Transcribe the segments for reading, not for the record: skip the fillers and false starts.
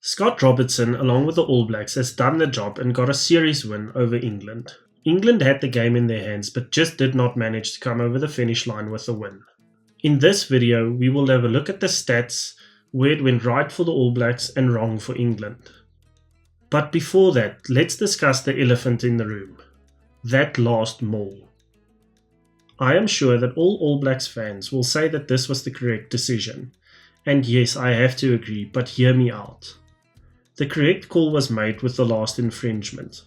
Scott Robertson, along with the All Blacks, has done the job and got a series win over England. England had the game in their hands but just did not manage to come over the finish line with a win. In this video, we will have a look at the stats, where it went right for the All Blacks and wrong for England. But before that, let's discuss the elephant in the room. That last Maul. I am sure that all Blacks fans will say that this was the correct decision. And yes, I have to agree, but hear me out. The correct call was made with the last infringement.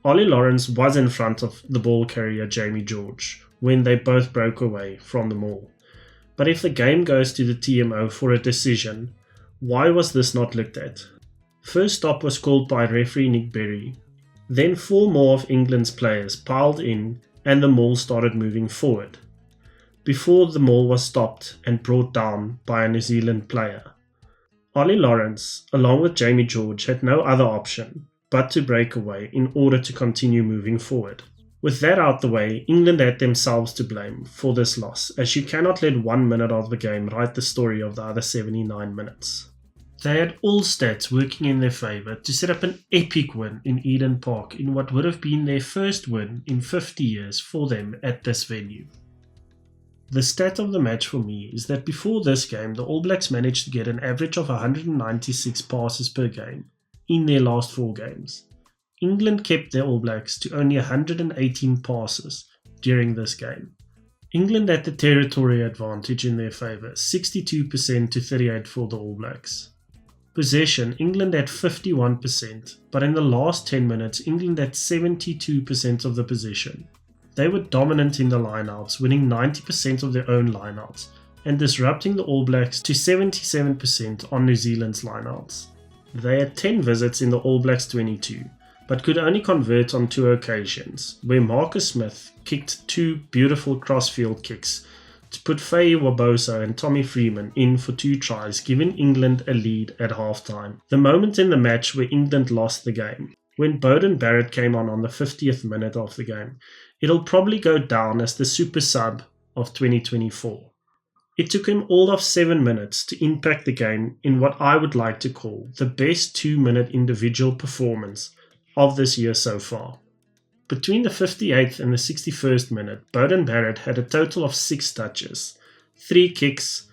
Ollie Lawrence was in front of the ball carrier Jamie George when they both broke away from the Maul. But if the game goes to the TMO for a decision, why was this not looked at? First stop was called by referee Nick Berry. Then 4 more of England's players piled in and the Maul started moving forward, before the Maul was stopped and brought down by a New Zealand player. Ollie Lawrence, along with Jamie George, had no other option but to break away in order to continue moving forward. With that out the way, England had themselves to blame for this loss, as you cannot let 1 minute of the game write the story of the other 79 minutes. They had all stats working in their favour to set up an epic win in Eden Park in what would have been their first win in 50 years for them at this venue. The stat of the match for me is that before this game, the All Blacks managed to get an average of 196 passes per game in their last 4 games. England kept their All Blacks to only 118 passes during this game. England had the territory advantage in their favour, 62% to 38% for the All Blacks. Possession, England had 51%, but in the last 10 minutes, England had 72% of the possession. They were dominant in the lineouts, winning 90% of their own lineouts and disrupting the All Blacks to 77% on New Zealand's lineouts. They had 10 visits in the All Blacks 22, but could only convert on 2 occasions, where Marcus Smith kicked 2 beautiful crossfield kicks to put Faye Wabosa and Tommy Freeman in for 2 tries, giving England a lead at halftime. The moment in the match where England lost the game, when Beauden Barrett came on the 50th minute of the game, it'll probably go down as the Supersub of 2024. It took him all of 7 minutes to impact the game in what I would like to call the best 2-minute individual performance of this year so far. Between the 58th and the 61st minute, Beauden Barrett had a total of 6 touches, 3 kicks,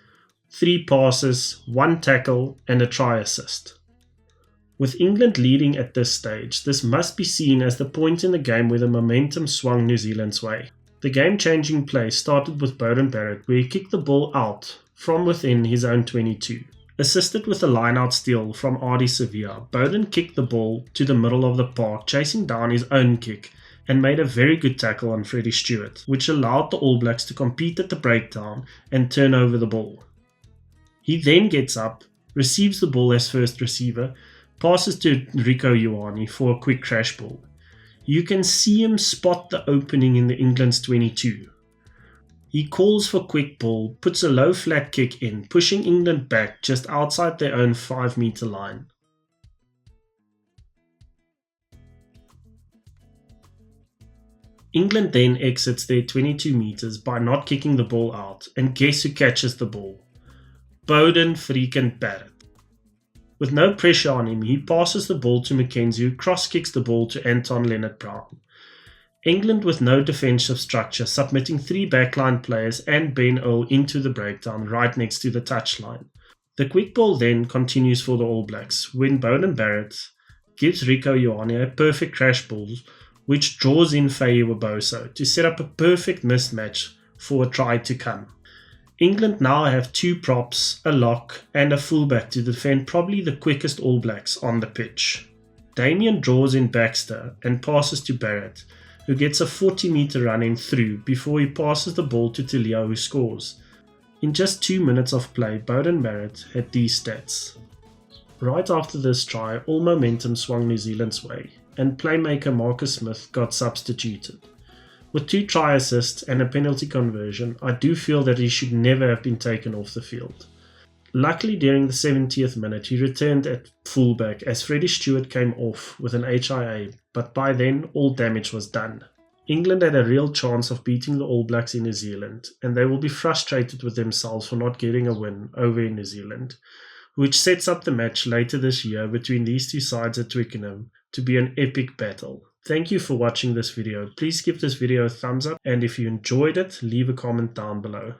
3 passes, 1 tackle and a try assist. With England leading at this stage, this must be seen as the point in the game where the momentum swung New Zealand's way. The game-changing play started with Beauden Barrett, where he kicked the ball out from within his own 22. Assisted with a line-out steal from Ardie Sevilla, Beauden kicked the ball to the middle of the park, chasing down his own kick, and made a very good tackle on Freddie Stewart, which allowed the All Blacks to compete at the breakdown and turn over the ball. He then gets up, receives the ball as first receiver, passes to Rieko Ioane for a quick crash ball. You can see him spot the opening in the England's 22. He calls for quick ball, puts a low flat kick in, pushing England back just outside their own 5-metre line. England then exits their 22 metres by not kicking the ball out, and guess who catches the ball? Beauden freaking Barrett. With no pressure on him, he passes the ball to Mackenzie, who cross-kicks the ball to Anton Leonard-Brown. England with no defensive structure, submitting 3 backline players and Ben Earl into the breakdown right next to the touchline. The quick ball then continues for the All Blacks when Beauden Barrett gives Rieko Ioane a perfect crash ball, which draws in Faye Wabosa to set up a perfect mismatch for a try to come. England now have 2 props, a lock and a fullback to defend probably the quickest All Blacks on the pitch. Damien draws in Baxter and passes to Barrett, who gets a 40-metre run in through before he passes the ball to Tilio, who scores. In just 2 minutes of play, Beauden Barrett had these stats. Right after this try, all momentum swung New Zealand's way, and playmaker Marcus Smith got substituted. With 2 try assists and a penalty conversion, I do feel that he should never have been taken off the field. Luckily, during the 70th minute, he returned at fullback as Freddie Stewart came off with an HIA, but by then all damage was done. England had a real chance of beating the All Blacks in New Zealand, and they will be frustrated with themselves for not getting a win over in New Zealand, which sets up the match later this year between these two sides at Twickenham to be an epic battle. Thank you for watching this video. Please give this video a thumbs up, and if you enjoyed it, leave a comment down below.